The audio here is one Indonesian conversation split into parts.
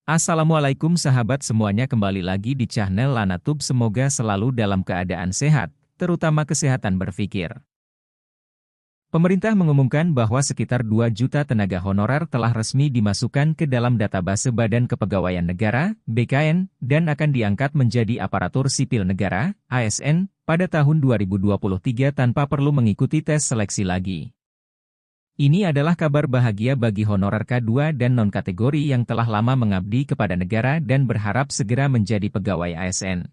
Assalamualaikum sahabat semuanya, kembali lagi di channel Lanatub. Semoga selalu dalam keadaan sehat, terutama kesehatan berpikir. Pemerintah mengumumkan bahwa sekitar 2 juta tenaga honorer telah resmi dimasukkan ke dalam database Badan Kepegawaian Negara (BKN) dan akan diangkat menjadi aparatur sipil negara (ASN) pada tahun 2023 tanpa perlu mengikuti tes seleksi lagi. Ini adalah kabar bahagia bagi honorer K2 dan non-kategori yang telah lama mengabdi kepada negara dan berharap segera menjadi pegawai ASN.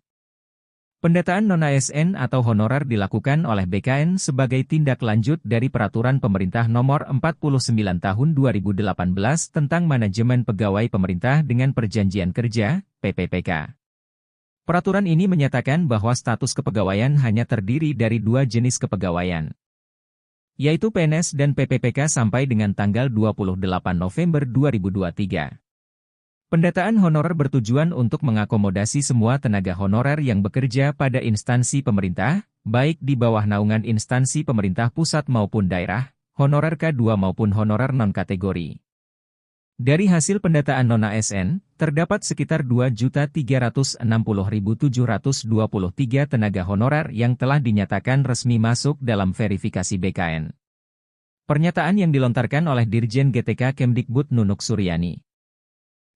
Pendataan non-ASN atau honorer dilakukan oleh BKN sebagai tindak lanjut dari Peraturan Pemerintah Nomor 49 Tahun 2018 tentang Manajemen Pegawai Pemerintah dengan Perjanjian Kerja, PPPK. Peraturan ini menyatakan bahwa status kepegawaian hanya terdiri dari 2 jenis kepegawaian, yaitu PNS dan PPPK sampai dengan tanggal 28 November 2023. Pendataan honorer bertujuan untuk mengakomodasi semua tenaga honorer yang bekerja pada instansi pemerintah, baik di bawah naungan instansi pemerintah pusat maupun daerah, honorer K2 maupun honorer non-kategori. Dari hasil pendataan non-ASN, terdapat sekitar 2.360.723 tenaga honorer yang telah dinyatakan resmi masuk dalam verifikasi BKN. Pernyataan yang dilontarkan oleh Dirjen GTK Kemdikbud Nunuk Suryani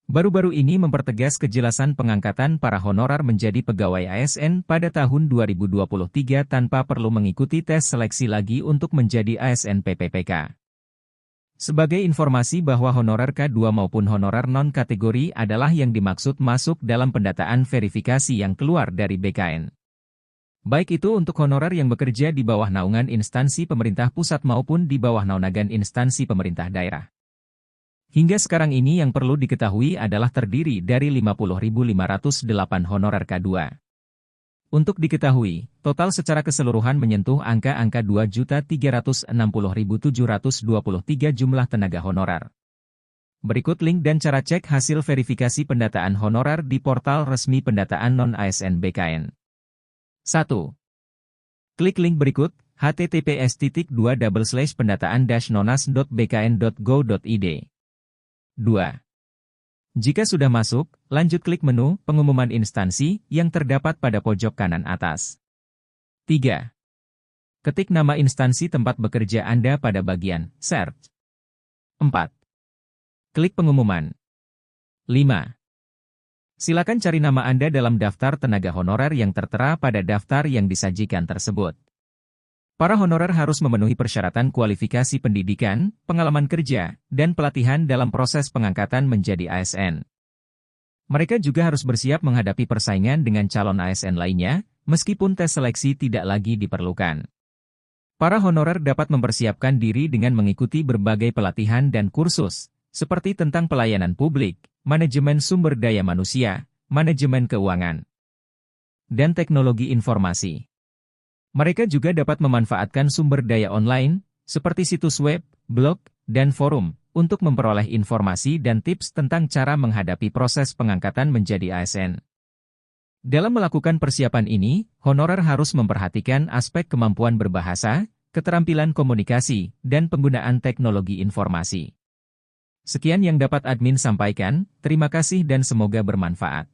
baru-baru ini mempertegas kejelasan pengangkatan para honorer menjadi pegawai ASN pada tahun 2023 tanpa perlu mengikuti tes seleksi lagi untuk menjadi ASN PPPK. Sebagai informasi bahwa honorer K2 maupun honorer non-kategori adalah yang dimaksud masuk dalam pendataan verifikasi yang keluar dari BKN. Baik itu untuk honorer yang bekerja di bawah naungan instansi pemerintah pusat maupun di bawah naungan instansi pemerintah daerah. Hingga sekarang ini yang perlu diketahui adalah terdiri dari 50.508 honorer K2. Untuk diketahui, total secara keseluruhan menyentuh angka 2.360.723 jumlah tenaga honorer. Berikut link dan cara cek hasil verifikasi pendataan honorer di portal resmi pendataan non-ASN BKN. 1. Klik link berikut, https://pendataan-nonas.bkn.go.id. 2. Jika sudah masuk, lanjut klik menu pengumuman instansi yang terdapat pada pojok kanan atas. 3. Ketik nama instansi tempat bekerja Anda pada bagian Search. 4. Klik pengumuman. 5. Silakan cari nama Anda dalam daftar tenaga honorer yang tertera pada daftar yang disajikan tersebut. Para honorer harus memenuhi persyaratan kualifikasi pendidikan, pengalaman kerja, dan pelatihan dalam proses pengangkatan menjadi ASN. Mereka juga harus bersiap menghadapi persaingan dengan calon ASN lainnya, meskipun tes seleksi tidak lagi diperlukan. Para honorer dapat mempersiapkan diri dengan mengikuti berbagai pelatihan dan kursus, seperti tentang pelayanan publik, manajemen sumber daya manusia, manajemen keuangan, dan teknologi informasi. Mereka juga dapat memanfaatkan sumber daya online, seperti situs web, blog, dan forum, untuk memperoleh informasi dan tips tentang cara menghadapi proses pengangkatan menjadi ASN. Dalam melakukan persiapan ini, honorer harus memperhatikan aspek kemampuan berbahasa, keterampilan komunikasi, dan penggunaan teknologi informasi. Sekian yang dapat admin sampaikan, terima kasih dan semoga bermanfaat.